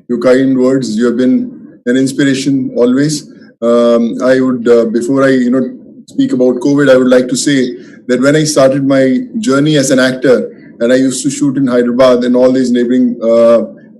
your kind words. You have been an inspiration always. I would, before I, speak about COVID, I would like to say that when I started my journey as an actor, and I used to shoot in Hyderabad and all these neighboring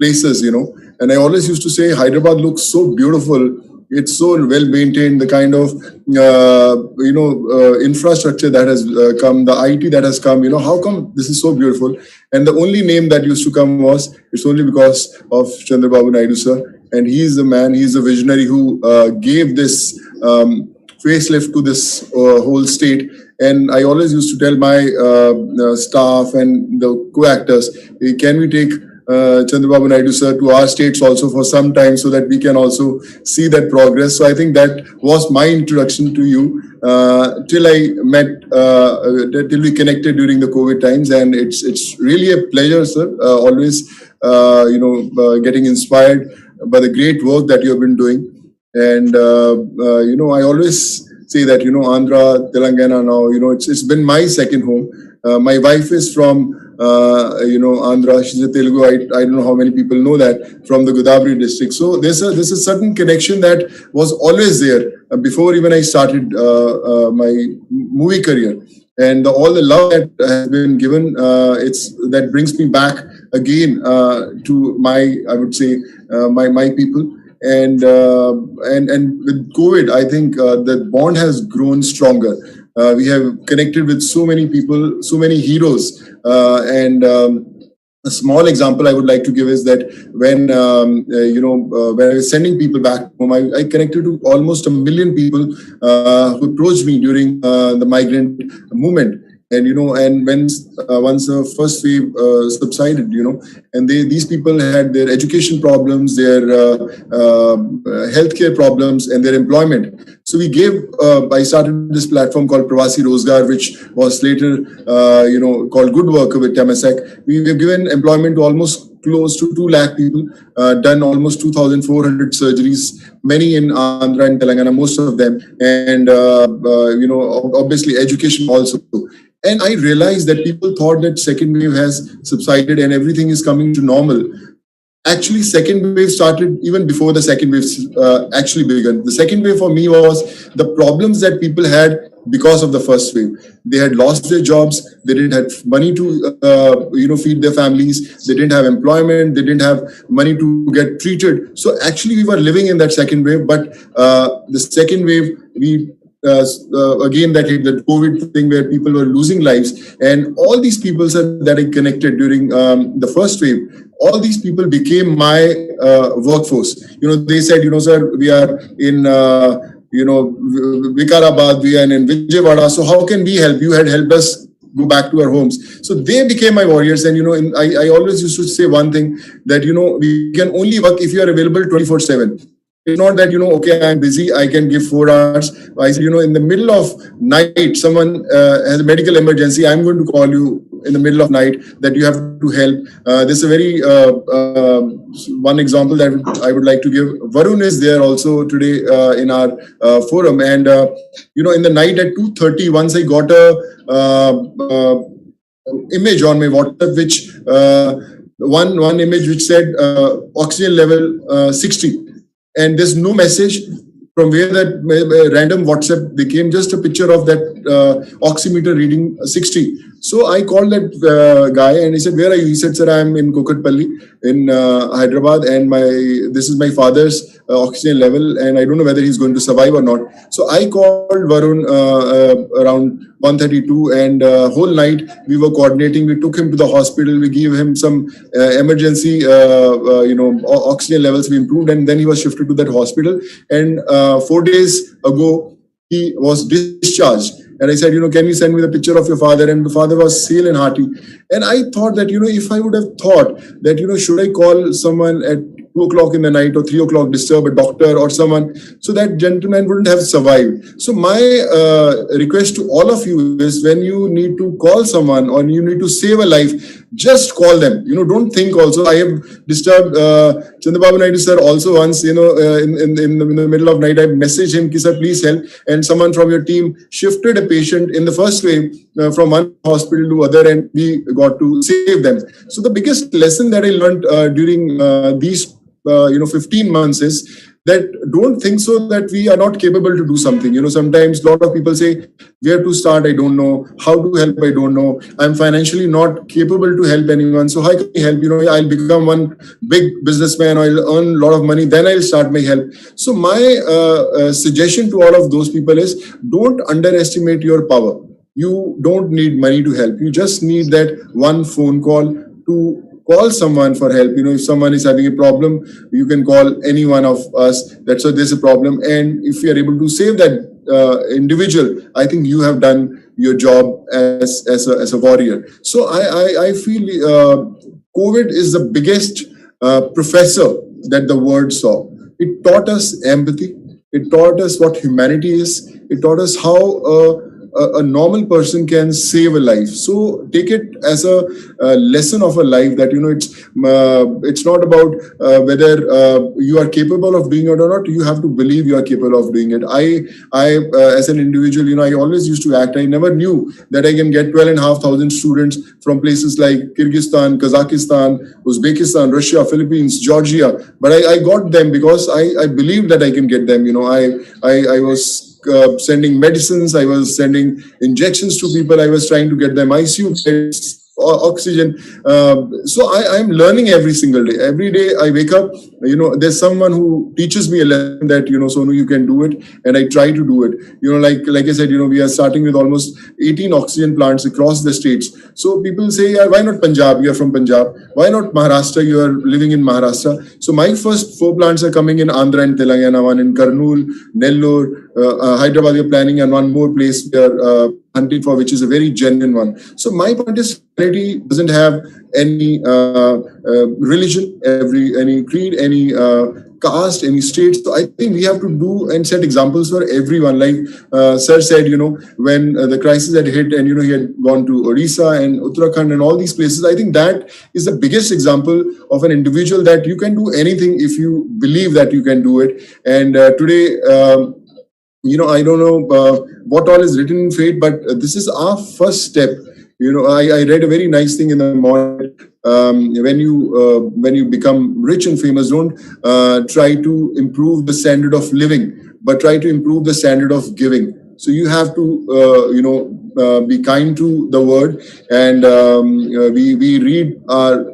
places, and I always used to say Hyderabad looks so beautiful. It's so well maintained. The kind of infrastructure that has come, the IT that has come. How come this is so beautiful? And the only name that used to come was, it's only because of Chandrababu Naidu sir, and he is the man. He is the visionary who gave this facelift to this whole state. And I always used to tell my staff and the co-actors, hey, can we take Chandrababu Naidu sir to our states also for some time so that we can also see that progress. So I think that was my introduction to you till I met, till we connected during the COVID times. And it's really a pleasure, sir, always, getting inspired by the great work that you have been doing. And, I always say that, Andhra, Telangana now, it's been my second home. My wife is from, Andhra. She's a Telugu. I don't know how many people know that, from the Godavari district. So there's a certain connection that was always there before even I started my movie career. And all the love that has been given, that brings me back again to my, I would say, my people. And with COVID, I think the bond has grown stronger. We have connected with so many people, so many heroes. A small example I would like to give is that when when I was sending people back home, I connected to almost 1 million people who approached me during the migrant movement. And and when once the first wave subsided, and these people had their education problems, their healthcare problems, and their employment. So I started this platform called Pravasi Rozgar, which was later called Good Worker with Temasek. We have given employment to almost close to 2 lakh people, done almost 2,400 surgeries, many in Andhra and Telangana, most of them, and obviously education also. And I realized that people thought that second wave has subsided and everything is coming to normal. Actually, second wave started even before the second wave actually began. The second wave for me was the problems that people had because of the first wave. They had lost their jobs. They didn't have money to feed their families. They didn't have employment. They didn't have money to get treated. So actually, we were living in that second wave. But the second wave, again, that hit the COVID thing where people were losing lives, and all these people that I connected during the first wave, all these people became my workforce. They said, sir, we are in Vikarabad, we are in Vijayawada. So how can we help? You had helped us go back to our homes. So they became my warriors. And I always used to say one thing, that we can only work if you are available 24/7. It's not that, okay, I'm busy, I can give 4 hours. I said, in the middle of night, someone has a medical emergency, I'm going to call you in the middle of night that you have to help. This is a very, one example that I would like to give. Varun is there also today in our forum. And, in the night at 2:30, once I got a image on my WhatsApp, which one image which said oxygen level 60. And there's no message from where that random WhatsApp became, just a picture of that oximeter reading 60. So I called that guy and he said, where are you? He said, sir, I'm in Kokatpalli in Hyderabad, and this is my father's oxygen level, and I don't know whether he's going to survive or not. So I called Varun around 1:32, and whole night we were coordinating. We took him to the hospital. We gave him some emergency, oxygen levels we improved, and then he was shifted to that hospital. And 4 days ago, he was discharged. And I said, can you send me the picture of your father? And the father was hale and hearty. And I thought that, if I would have thought that, should I call someone at 2 o'clock in the night or 3 o'clock, disturb a doctor or someone, so that gentleman wouldn't have survived. So my request to all of you is, when you need to call someone or you need to save a life, just call them. Don't think also. I have disturbed Chandrababu Naidu sir also once, in the middle of night, I messaged him, sir, please help. And someone from your team shifted a patient in the first wave from one hospital to other, and we got to save them. So the biggest lesson that I learned during these 15 months is that don't think so that we are not capable to do something. Sometimes a lot of people say, where to start, I don't know. How to help, I don't know. I'm financially not capable to help anyone. So how can I help? I'll become one big businessman, or I'll earn a lot of money, then I'll start my help. So my suggestion to all of those people is, don't underestimate your power. You don't need money to help. You just need that one phone call to call someone for help. If someone is having a problem, you can call any one of us. That's why there's a problem. And if you are able to save that individual, I think you have done your job as a warrior. So I feel COVID is the biggest professor that the world saw. It taught us empathy. It taught us what humanity is. It taught us how a normal person can save a life. So take it as a lesson of a life, that it's not about whether you are capable of doing it or not. You have to believe you are capable of doing it. I as an individual, I always used to act. I never knew that I can get 12,500 students from places like Kyrgyzstan, Kazakhstan, Uzbekistan, Russia, Philippines, Georgia. But I got them because I believed that I can get them. I was sending medicines, I was sending injections to people, I was trying to get them ICU beds, oxygen. So I'm learning every single day. Every day I wake up, there's someone who teaches me a lesson that, Sonu, you can do it. And I try to do it. Like I said, we are starting with almost 18 oxygen plants across the states. So people say, yeah, why not Punjab? You're from Punjab. Why not Maharashtra? You are living in Maharashtra. So my first 4 plants are coming in Andhra and Telangana, one in Kurnool, Nellore, Hyderabad. We're planning, and one more place we are hunting for, which is a very genuine one. So my point is, humanity doesn't have any religion, any creed, any caste, any state. So I think we have to do and set examples for everyone. Like Sir said, when the crisis had hit, and he had gone to Odisha and Uttarakhand and all these places, I think that is the biggest example of an individual that you can do anything if you believe that you can do it. And today, I don't know what all is written in fate, but this is our first step. I read a very nice thing in the morning. When you become rich and famous, don't try to improve the standard of living, but try to improve the standard of giving. So you have to, be kind to the word, and we read our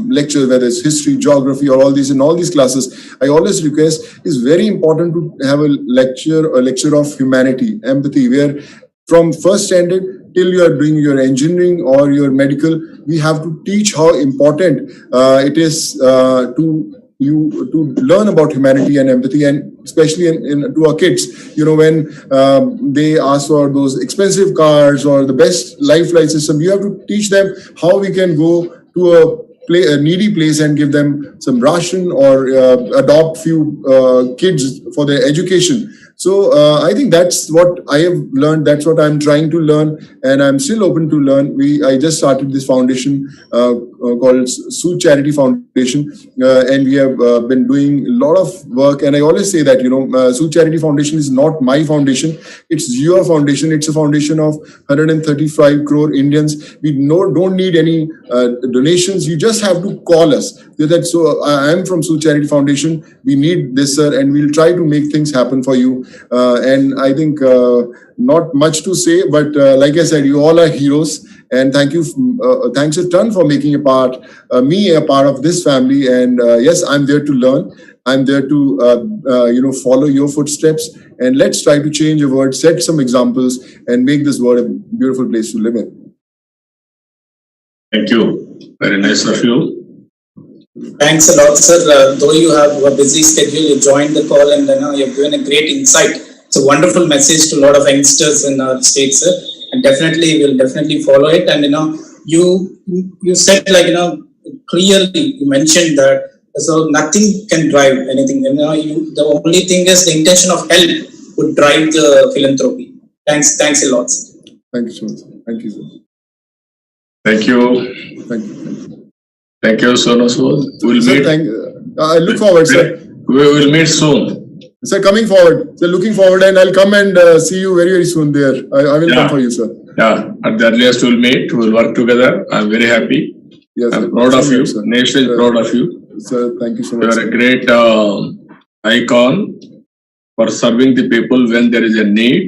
lectures, whether it's history, geography, or all these in all these classes. I always request, it's very important to have a lecture of humanity, empathy, where from first standard till you are doing your engineering or your medical, we have to teach how important it is to learn about humanity and empathy, and especially to our kids. When they ask for those expensive cars or the best life system, you have to teach them how we can go to a needy place and give them some ration, or adopt few kids for their education. So I think that's what I have learned. That's what I'm trying to learn, and I'm still open to learn. I just started this foundation called Sood Charity Foundation, and we have been doing a lot of work. And I always say that Sood Charity Foundation is not my foundation; it's your foundation. It's a foundation of 135 crore Indians. We don't need any donations. You just have to call us. So I am from Sood Charity Foundation. We need this, sir, and we'll try to make things happen for you. And I think not much to say, but like I said, you all are heroes, and thank you, thanks a ton for making me a part of this family. And yes, I'm there to learn. I'm there to follow your footsteps, and let's try to change the world, set some examples, and make this world a beautiful place to live in. Thank you. Very nice of you. Thanks a lot, sir. Though you have a busy schedule, you joined the call, and you've given a great insight. It's a wonderful message to a lot of youngsters in our state, sir. And we'll definitely follow it. And you said, clearly you mentioned that so nothing can drive anything. The only thing is the intention of help would drive the philanthropy. Thanks a lot, sir. Thank you so much. Thank you, sir. Thank you. Thank you. Thank you, Sonu Sood. We'll meet. I look forward, sir. We will meet soon. Sir, coming forward. Sir, looking forward, and I'll come and see you very, very soon there. I will come for you, sir. Yeah, at the earliest we'll meet. We'll work together. I'm very happy. Yes, I'm sir. proud of you. Sir. Nation is proud of you. Sir, thank you so You much. are a great icon for serving the people when there is a need.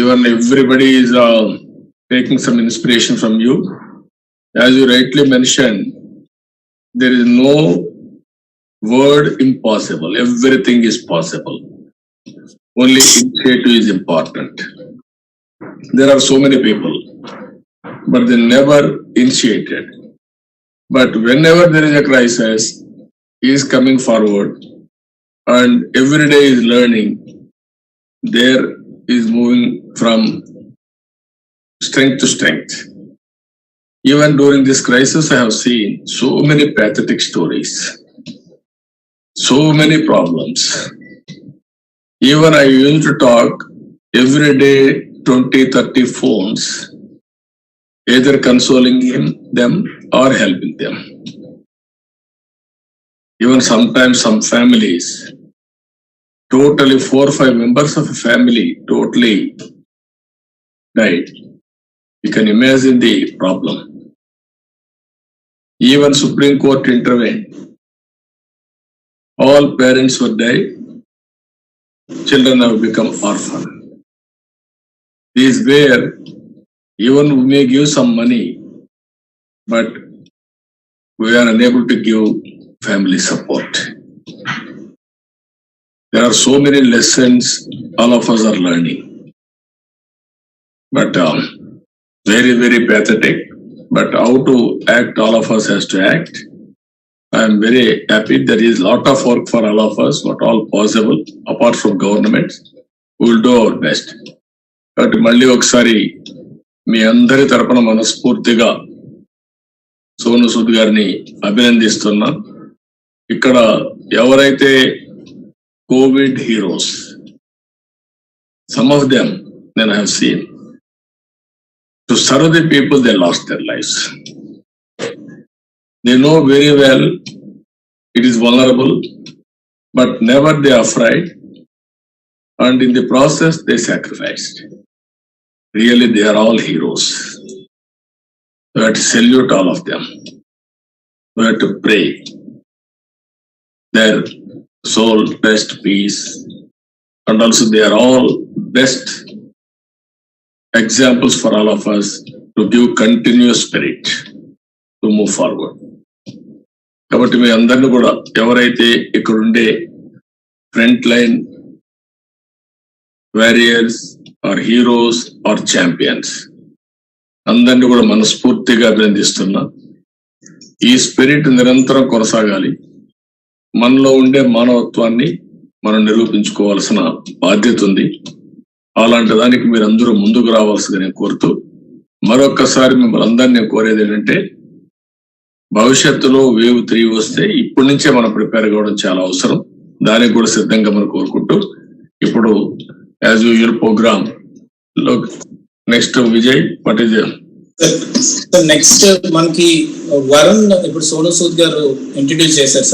Even everybody is taking some inspiration from you. As you rightly mentioned, there is no word impossible. Everything is possible. Only initiative is important. There are so many people, but they never initiated. But whenever there is a crisis, he is coming forward and every day is learning. There is moving from strength to strength. Even during this crisis, I have seen so many pathetic stories, so many problems. Even I used to talk every day 20-30 phones, either consoling them or helping them. Even sometimes some families, totally 4 or 5 members of a family totally died. You can imagine the problem. Even Supreme Court intervened. All parents were died. Children have become orphan. These where even we may give some money, but we are unable to give family support. There are so many lessons all of us are learning. But very, very pathetic. But how to act, all of us has to act. I am very happy. There is a lot of work for all of us, what all possible, apart from government. We will do our best. But మళ్ళీ ఒకసారి మీ అందరి తరపున మనస్ఫూర్తిగా సోను సూద్ గారిని అభినందిస్తున్నా. ఇక్కడ ఎవరైతే Covid heroes, some of them then I have seen, to serve the people, they lost their lives. They know very well it is vulnerable, but never they are afraid, and in the process they sacrificed. Really, they are all heroes. We have to salute all of them. We have to pray their soul rest peace, and also they are all best examples for all of us to give continuous spirit to move forward. కాబట్టి మీ అందరిని కూడా ఎవరైతే ఇక్కడ ఉండే front line warriors or heroes or champions అందరినీ కూడా మనస్ఫూర్తిగా అభినందిస్తున్నా. ఈ స్పిరిట్ నిరంతరం కొనసాగాలి. మనలో ఉండే మానవత్వాన్ని మనం నిరూపించుకోవాల్సిన బాధ్యత ఉంది. అలాంటి దానికి మీరందరూ ముందుకు రావాల్సిందిగా నేను కోరుతూ, మరొక్కసారి మిమ్మల్ని అందరినీ కోరేది ఏంటంటే, భవిష్యత్తులో వేవ్ 3 వస్తే ఇప్పటి నుంచే మనం ప్రిపేర్ కావడం చాలా అవసరం. దానికి కూడా సిద్ధంగా మనం కోరుకుంటూ, ఇప్పుడు యాజ్ యూజువల్ ప్రోగ్రామ్ లో next Vijay what is next మనకి వరుణ్ ఇప్పుడు సోను సూద్ గారు ఇంట్రడ్యూస్ చేశారు.